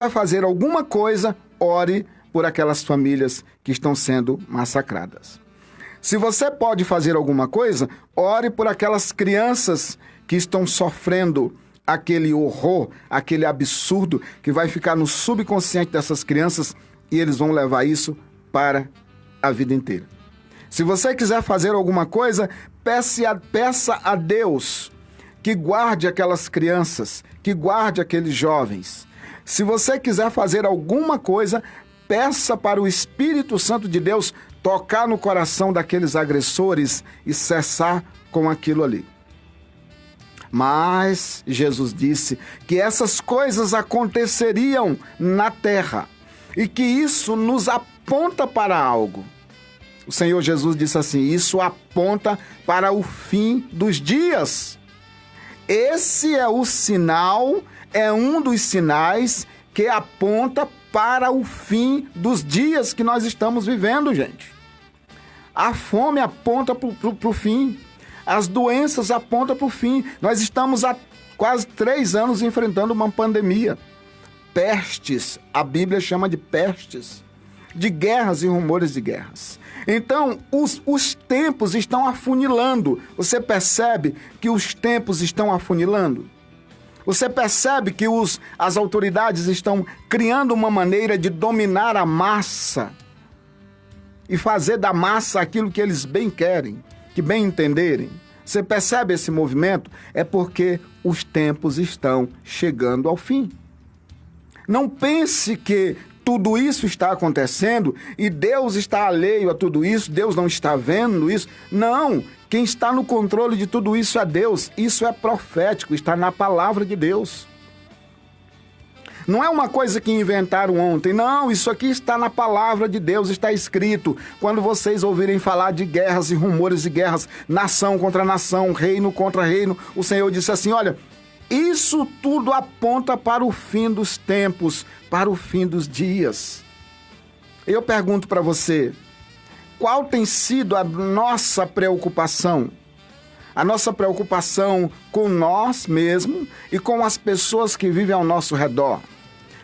vai fazer alguma coisa, ore por aquelas famílias que estão sendo massacradas. Se você pode fazer alguma coisa, ore por aquelas crianças que estão sofrendo aquele horror, aquele absurdo que vai ficar no subconsciente dessas crianças e eles vão levar isso para a vida inteira. Se você quiser fazer alguma coisa, peça a Deus que guarde aquelas crianças, que guarde aqueles jovens. Se você quiser fazer alguma coisa, peça para o Espírito Santo de Deus tocar no coração daqueles agressores e cessar com aquilo ali. Mas Jesus disse que essas coisas aconteceriam na terra e que isso nos aponta para algo. O Senhor Jesus disse assim: isso aponta para o fim dos dias. Esse é o sinal, é um dos sinais que aponta para o fim dos dias que nós estamos vivendo, gente. A fome aponta para o fim. As doenças apontam para o fim. Nós estamos há quase 3 anos enfrentando uma pandemia. Pestes, a Bíblia chama de pestes, de guerras e rumores de guerras. Então, os tempos estão afunilando. Você percebe que os tempos estão afunilando? Você percebe que as autoridades estão criando uma maneira de dominar a massa e fazer da massa aquilo que eles bem querem, que bem entenderem. Você percebe esse movimento? É porque os tempos estão chegando ao fim. Não pense que tudo isso está acontecendo e Deus está alheio a tudo isso, Deus não está vendo isso. Não, quem está no controle de tudo isso é Deus. Isso é profético, está na palavra de Deus. Não é uma coisa que inventaram ontem, não, isso aqui está na palavra de Deus, está escrito. Quando vocês ouvirem falar de guerras e rumores de guerras, nação contra nação, reino contra reino, o Senhor disse assim: olha, isso tudo aponta para o fim dos tempos, para o fim dos dias. Eu pergunto para você, qual tem sido a nossa preocupação? A nossa preocupação com nós mesmos e com as pessoas que vivem ao nosso redor,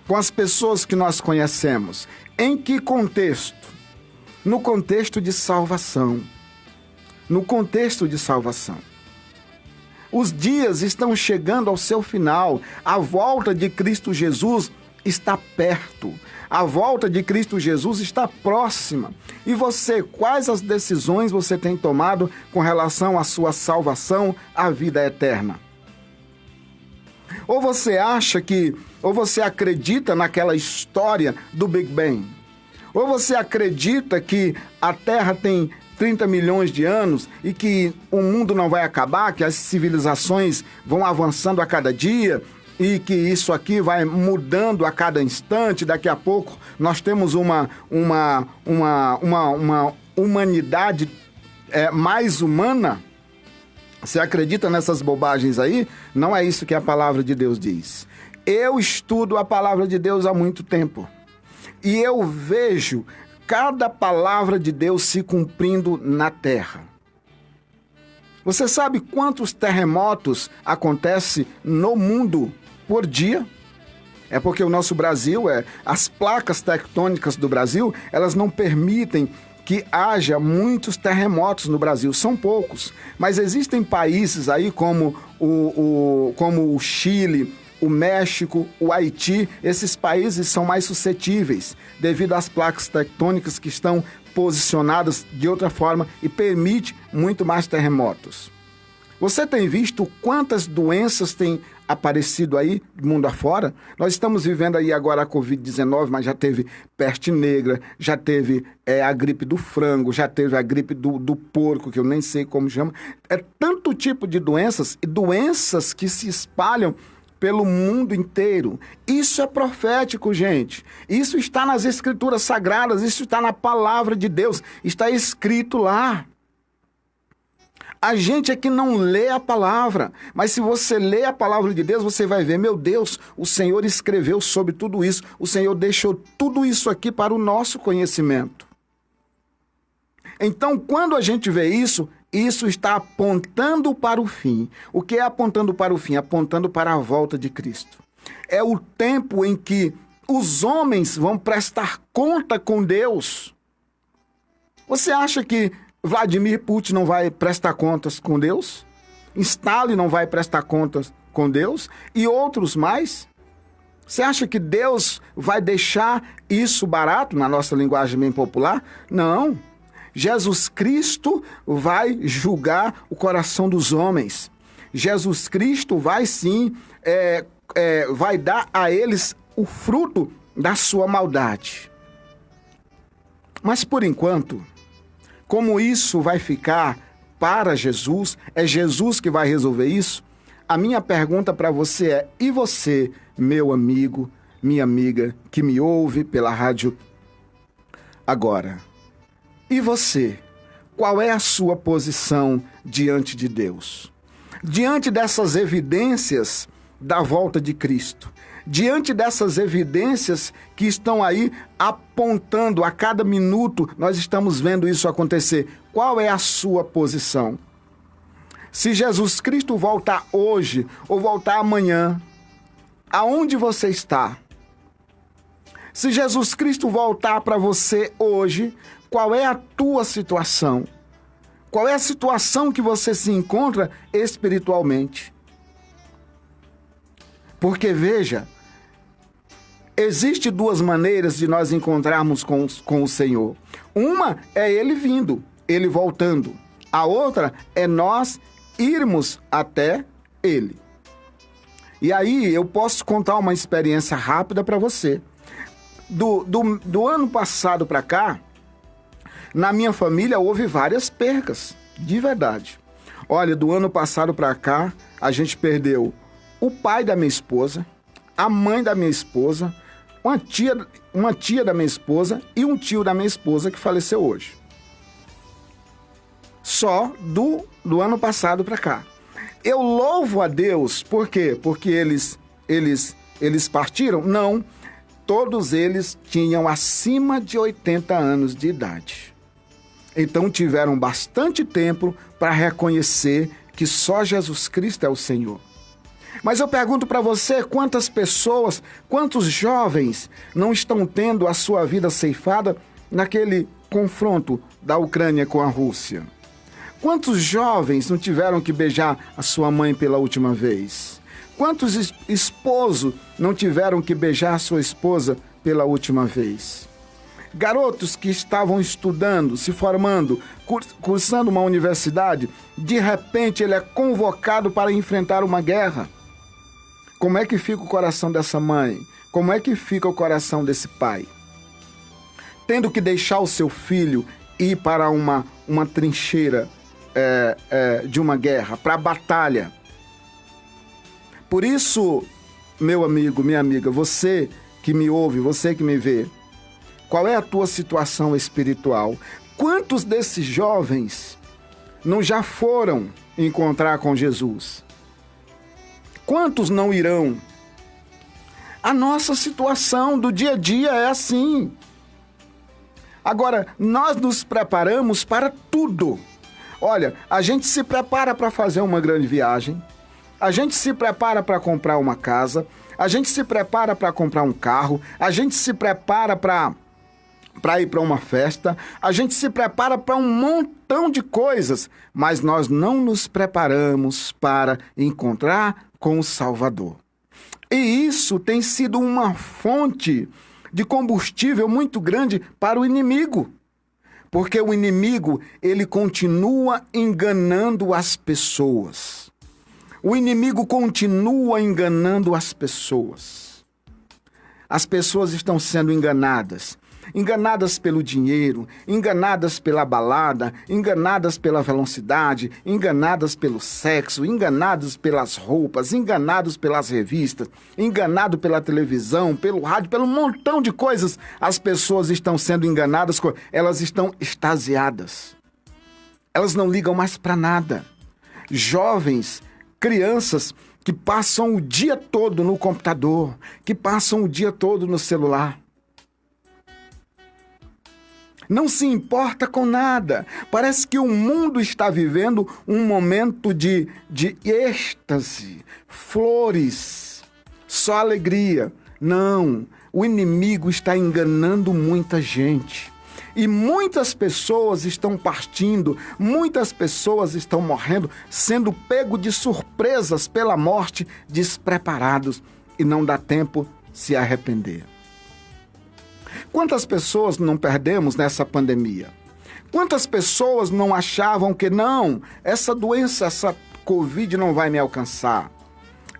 com as pessoas que nós conhecemos. Em que contexto? No contexto de salvação. No contexto de salvação. Os dias estão chegando ao seu final. A volta de Cristo Jesus está perto. A volta de Cristo Jesus está próxima. E você, quais as decisões você tem tomado com relação à sua salvação, à vida eterna? Ou você acredita naquela história do Big Bang? Ou você acredita que a Terra tem 30 milhões de anos e que o mundo não vai acabar, que as civilizações vão avançando a cada dia e que isso aqui vai mudando a cada instante? Daqui a pouco nós temos uma humanidade mais humana? Você acredita nessas bobagens aí? Não é isso que a palavra de Deus diz. Eu estudo a palavra de Deus há muito tempo e eu vejo cada palavra de Deus se cumprindo na terra. Você sabe quantos terremotos acontecem no mundo por dia? É porque o nosso Brasil, as placas tectônicas do Brasil, elas não permitem que haja muitos terremotos no Brasil. São poucos, mas existem países aí como o Chile, o México, o Haiti. Esses países são mais suscetíveis devido às placas tectônicas que estão posicionadas de outra forma e permite muito mais terremotos. Você tem visto quantas doenças têm aparecido aí, mundo afora? Nós estamos vivendo aí agora a Covid-19, mas já teve peste negra, já teve a gripe do frango, já teve a gripe do porco, que eu nem sei como chama. É tanto tipo de doenças, e doenças que se espalham pelo mundo inteiro. Isso é profético, gente. Isso está nas Escrituras Sagradas, isso está na palavra de Deus, está escrito lá. A gente é que não lê a palavra, mas se você lê a palavra de Deus, você vai ver, meu Deus, o Senhor escreveu sobre tudo isso, o Senhor deixou tudo isso aqui para o nosso conhecimento. Então, quando a gente vê isso, isso está apontando para o fim. O que é apontando para o fim? Apontando para a volta de Cristo. É o tempo em que os homens vão prestar conta com Deus. Você acha que Vladimir Putin não vai prestar contas com Deus? Stalin não vai prestar contas com Deus? E outros mais? Você acha que Deus vai deixar isso barato, na nossa linguagem bem popular? Não. Jesus Cristo vai julgar o coração dos homens. Jesus Cristo vai sim, vai dar a eles o fruto da sua maldade. Mas por enquanto, como isso vai ficar para Jesus, é Jesus que vai resolver isso, a minha pergunta para você é: e você, meu amigo, minha amiga, que me ouve pela rádio agora? E você? Qual é a sua posição diante de Deus? Diante dessas evidências da volta de Cristo, diante dessas evidências que estão aí apontando a cada minuto, nós estamos vendo isso acontecer. Qual é a sua posição? Se Jesus Cristo voltar hoje ou voltar amanhã, aonde você está? Se Jesus Cristo voltar para você hoje, qual é a tua situação? Qual é a situação que você se encontra espiritualmente? Porque veja, existe duas maneiras de nós encontrarmos com o Senhor. Uma é Ele vindo, Ele voltando. A outra é nós irmos até Ele. E aí eu posso contar uma experiência rápida para você. Do ano passado para cá, na minha família houve várias percas, de verdade. Olha, do ano passado para cá, a gente perdeu o pai da minha esposa, a mãe da minha esposa, uma tia da minha esposa e um tio da minha esposa que faleceu hoje. Só do ano passado para cá. Eu louvo a Deus, por quê? Porque eles partiram? Não, todos eles tinham acima de 80 anos de idade. Então tiveram bastante tempo para reconhecer que só Jesus Cristo é o Senhor. Mas eu pergunto para você, quantas pessoas, quantos jovens não estão tendo a sua vida ceifada naquele confronto da Ucrânia com a Rússia? Quantos jovens não tiveram que beijar a sua mãe pela última vez? Quantos esposos não tiveram que beijar a sua esposa pela última vez? Garotos que estavam estudando, se formando, cursando uma universidade, de repente ele é convocado para enfrentar uma guerra. Como é que fica o coração dessa mãe? Como é que fica o coração desse pai? Tendo que deixar o seu filho ir para uma trincheira de uma guerra, para a batalha. Por isso, meu amigo, minha amiga, você que me ouve, você que me vê, qual é a tua situação espiritual? Quantos desses jovens não já foram encontrar com Jesus? Quantos não irão? A nossa situação do dia a dia é assim. Agora, nós nos preparamos para tudo. Olha, a gente se prepara para fazer uma grande viagem, a gente se prepara para comprar uma casa, a gente se prepara para comprar um carro, a gente se prepara para ir para uma festa, a gente se prepara para um montão de coisas, mas nós não nos preparamos para encontrar com o Salvador. E isso tem sido uma fonte de combustível muito grande para o inimigo. Porque o inimigo, ele continua enganando as pessoas. O inimigo continua enganando as pessoas. As pessoas estão sendo enganadas. Enganadas pelo dinheiro, enganadas pela balada, enganadas pela velocidade, enganadas pelo sexo, enganadas pelas roupas, enganados pelas revistas, enganado pela televisão, pelo rádio, pelo montão de coisas. As pessoas estão sendo enganadas, elas estão extasiadas. Elas não ligam mais para nada. Jovens, crianças que passam o dia todo no computador, que passam o dia todo no celular. Não se importa com nada. Parece que o mundo está vivendo um momento de êxtase, flores, só alegria. Não, o inimigo está enganando muita gente. E muitas pessoas estão partindo, muitas pessoas estão morrendo, sendo pego de surpresas pela morte, despreparados, e não dá tempo se arrepender. Quantas pessoas não perdemos nessa pandemia? Quantas pessoas não achavam que não, essa doença, essa Covid não vai me alcançar?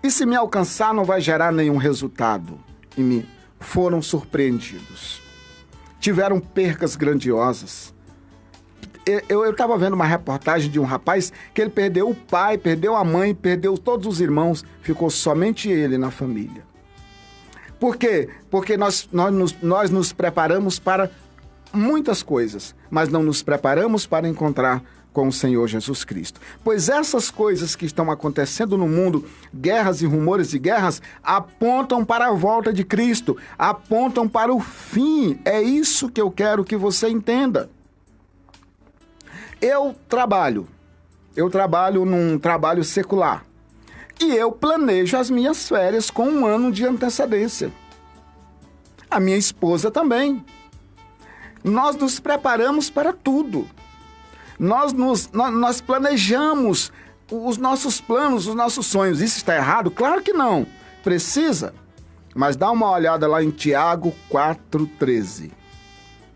E se me alcançar não vai gerar nenhum resultado em mim? Foram surpreendidos. Tiveram percas grandiosas. Eu estava vendo uma reportagem de um rapaz que ele perdeu o pai, perdeu a mãe, perdeu todos os irmãos, ficou somente ele na família. Por quê? Porque nós nos preparamos para muitas coisas, mas não nos preparamos para encontrar com o Senhor Jesus Cristo. Pois essas coisas que estão acontecendo no mundo, guerras e rumores de guerras, apontam para a volta de Cristo, apontam para o fim. É isso que eu quero que você entenda. Eu trabalho num trabalho secular e eu planejo as minhas férias com 1 ano de antecedência. A minha esposa também. Nós nos preparamos para tudo. Nós planejamos os nossos planos, os nossos sonhos. Isso está errado? Claro que não. Precisa. Mas dá uma olhada lá em Tiago 4,13.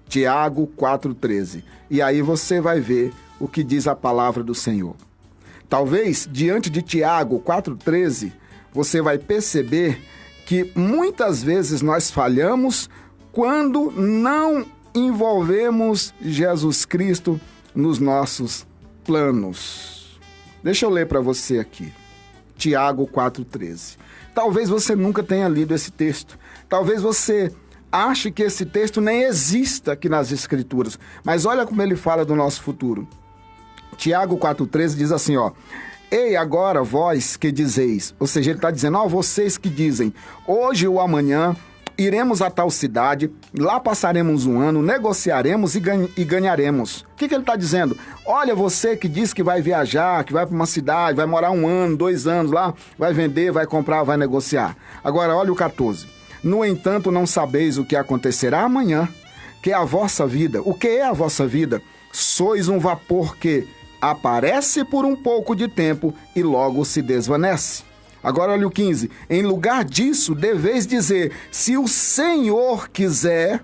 Tiago 4,13. E aí você vai ver o que diz a palavra do Senhor. Talvez, diante de Tiago 4,13, você vai perceber que muitas vezes nós falhamos quando não envolvemos Jesus Cristo nos nossos planos. Deixa eu ler para você aqui. Tiago 4,13. Talvez você nunca tenha lido esse texto. Talvez você ache que esse texto nem exista aqui nas Escrituras. Mas olha como ele fala do nosso futuro. Tiago 4,13 diz assim, ó. Ei, agora vós que dizeis, ou seja, ele está dizendo, ó, vocês que dizem, hoje ou amanhã iremos a tal cidade, lá passaremos 1 ano, negociaremos e ganharemos. O que ele está dizendo? Olha, você que diz que vai viajar, que vai para uma cidade, vai morar 1 ano, 2 anos lá, vai vender, vai comprar, vai negociar. Agora, olha o 14. No entanto, não sabeis o que acontecerá amanhã, que é a vossa vida. O que é a vossa vida? Sois um vapor que aparece por um pouco de tempo e logo se desvanece. Agora olha o 15. Em lugar disso, deveis dizer, se o Senhor quiser,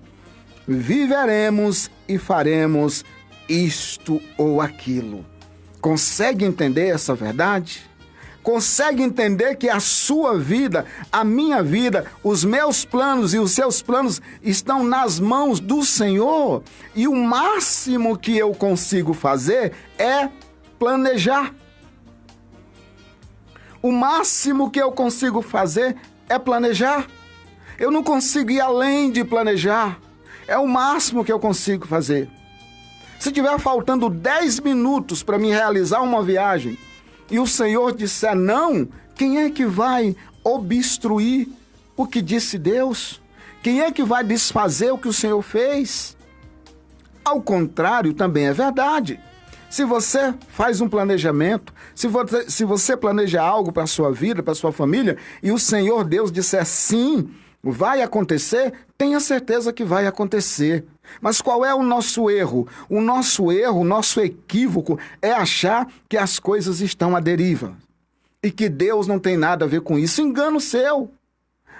viveremos e faremos isto ou aquilo. Consegue entender essa verdade? Consegue entender que a sua vida, a minha vida, os meus planos e os seus planos estão nas mãos do Senhor? E o máximo que eu consigo fazer é planejar. O máximo que eu consigo fazer é planejar. Eu não consigo ir além de planejar. É o máximo que eu consigo fazer. Se tiver faltando 10 minutos para me realizar uma viagem e o Senhor disser não, quem é que vai obstruir o que disse Deus? Quem é que vai desfazer o que o Senhor fez? Ao contrário, também é verdade. Se você faz um planejamento, se você planeja algo para a sua vida, para a sua família, e o Senhor Deus disser sim, vai acontecer, tenha certeza que vai acontecer. Mas qual é o nosso erro? O nosso equívoco é achar que as coisas estão à deriva e que Deus não tem nada a ver com isso. Engano seu.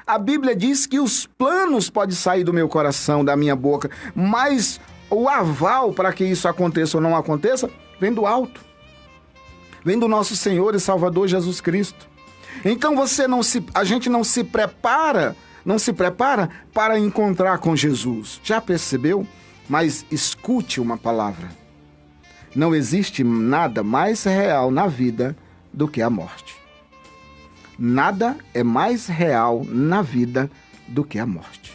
A Bíblia diz que os planos podem sair do meu coração, da minha boca, mas o aval para que isso aconteça ou não aconteça vem do alto. Vem do nosso Senhor e Salvador Jesus Cristo. Então a gente não se prepara para encontrar com Jesus. Já percebeu? Mas escute uma palavra. Não existe nada mais real na vida do que a morte. Nada é mais real na vida do que a morte.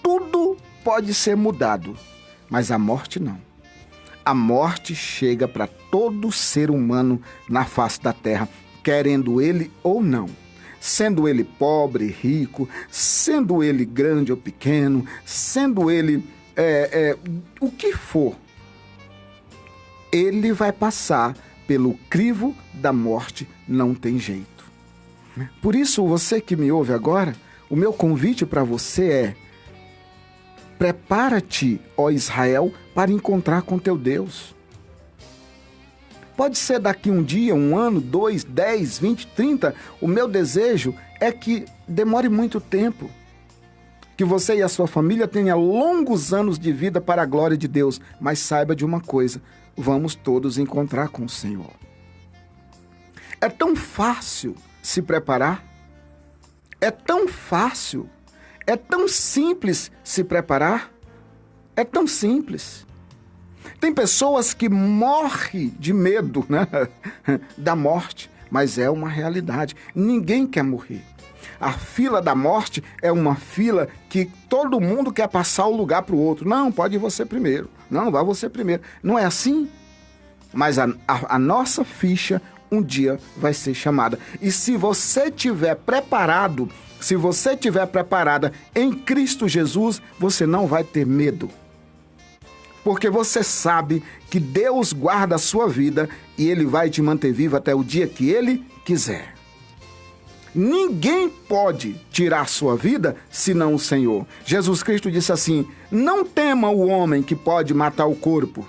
Tudo pode ser mudado, mas a morte não. A morte chega para todo ser humano na face da terra, querendo ele ou não. Sendo ele pobre, rico, sendo ele grande ou pequeno, sendo ele o que for, ele vai passar pelo crivo da morte, não tem jeito. Por isso, você que me ouve agora, O meu convite para você é: prepara-te, ó Israel, para encontrar com teu Deus. Pode ser daqui um dia, um ano, 2, 10, 20, 30. O meu desejo é que demore muito tempo. Que você e a sua família tenham longos anos de vida para a glória de Deus. Mas saiba de uma coisa: vamos todos encontrar com o Senhor. É tão fácil se preparar. É tão fácil. É tão simples se preparar. É tão simples. Tem pessoas que morrem de medo, né, da morte, mas é uma realidade. Ninguém quer morrer. A fila da morte é uma fila que todo mundo quer passar o lugar para o outro. Não, pode ir você primeiro. Não, vá você primeiro. Não é assim? Mas a nossa ficha um dia vai ser chamada. E se você estiver preparado, se você estiver preparada em Cristo Jesus, você não vai ter medo. Porque você sabe que Deus guarda a sua vida e Ele vai te manter vivo até o dia que Ele quiser. Ninguém pode tirar sua vida senão o Senhor. Jesus Cristo disse assim: não tema o homem que pode matar o corpo.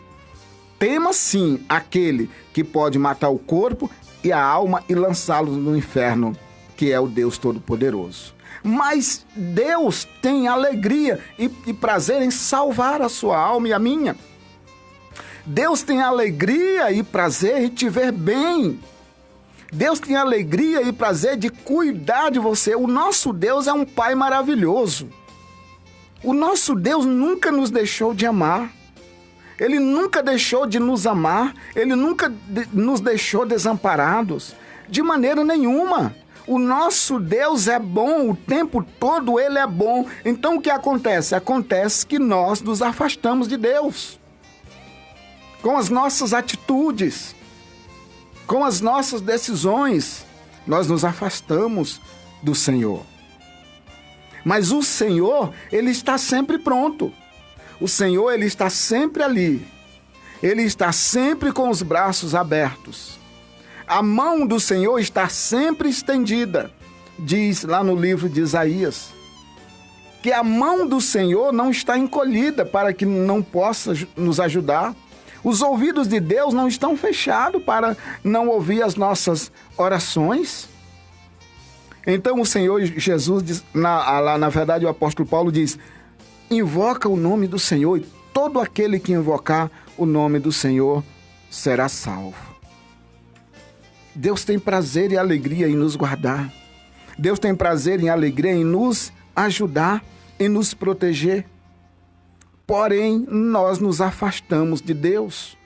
Tema sim aquele que pode matar o corpo e a alma e lançá-los no inferno, que é o Deus Todo-Poderoso. Mas Deus tem alegria e prazer em salvar a sua alma e a minha. Deus tem alegria e prazer em te ver bem. Deus tem alegria e prazer de cuidar de você. O nosso Deus é um Pai maravilhoso. O nosso Deus nunca nos deixou de amar. Ele nunca deixou de nos amar. Ele nunca nos deixou desamparados. De maneira nenhuma. O nosso Deus é bom, o tempo todo Ele é bom. Então o que acontece? Acontece que nós nos afastamos de Deus. Com as nossas atitudes, com as nossas decisões, nós nos afastamos do Senhor. Mas o Senhor, Ele está sempre pronto. O Senhor, Ele está sempre ali. Ele está sempre com os braços abertos. A mão do Senhor está sempre estendida. Diz lá no livro de Isaías que a mão do Senhor não está encolhida para que não possa nos ajudar. Os ouvidos de Deus não estão fechados para não ouvir as nossas orações. Então o Senhor Jesus, diz, na verdade o apóstolo Paulo diz: invoca o nome do Senhor e todo aquele que invocar o nome do Senhor será salvo. Deus tem prazer e alegria em nos guardar. Deus tem prazer e alegria em nos ajudar, em nos proteger. Porém, nós nos afastamos de Deus.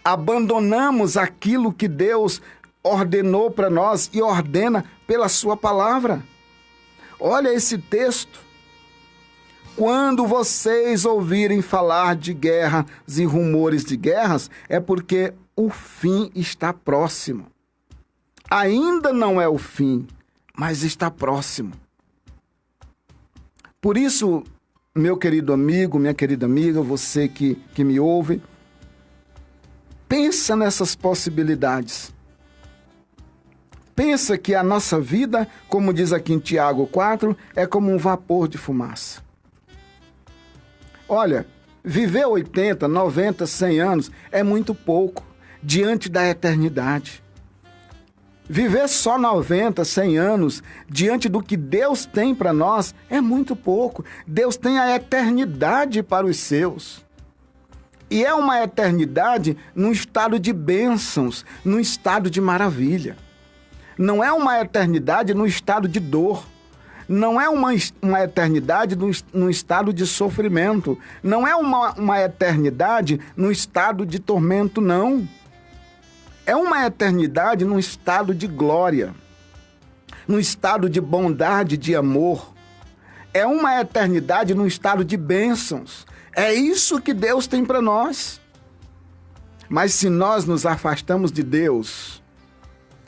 Abandonamos aquilo que Deus ordenou para nós e ordena pela sua palavra. Olha esse texto. Quando vocês ouvirem falar de guerras e rumores de guerras, é porque o fim está próximo. Ainda não é o fim, mas está próximo. Por isso, meu querido amigo, minha querida amiga, você que me ouve, pensa nessas possibilidades. Pensa que a nossa vida, como diz aqui em Tiago 4, é como um vapor de fumaça. Olha, viver 80, 90, 100 anos é muito pouco diante da eternidade. Viver só 90, 100 anos diante do que Deus tem para nós é muito pouco. Deus tem a eternidade para os seus. E é uma eternidade num estado de bênçãos, num estado de maravilha. Não é uma eternidade num estado de dor. Não é uma eternidade num estado de sofrimento. Não é uma eternidade num estado de tormento, não. É uma eternidade num estado de glória, num estado de bondade, de amor. É uma eternidade num estado de bênçãos. É isso que Deus tem para nós. Mas se nós nos afastamos de Deus,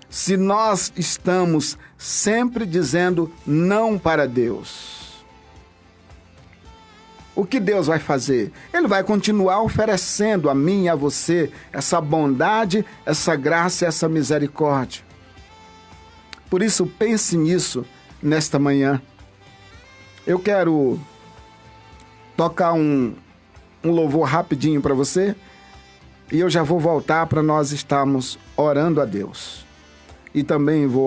se nós estamos sempre dizendo não para Deus, o que Deus vai fazer? Ele vai continuar oferecendo a mim e a você essa bondade, essa graça, essa misericórdia. Por isso, pense nisso nesta manhã. Eu quero tocar um louvor rapidinho para você e eu já vou voltar para nós estarmos orando a Deus. E também vou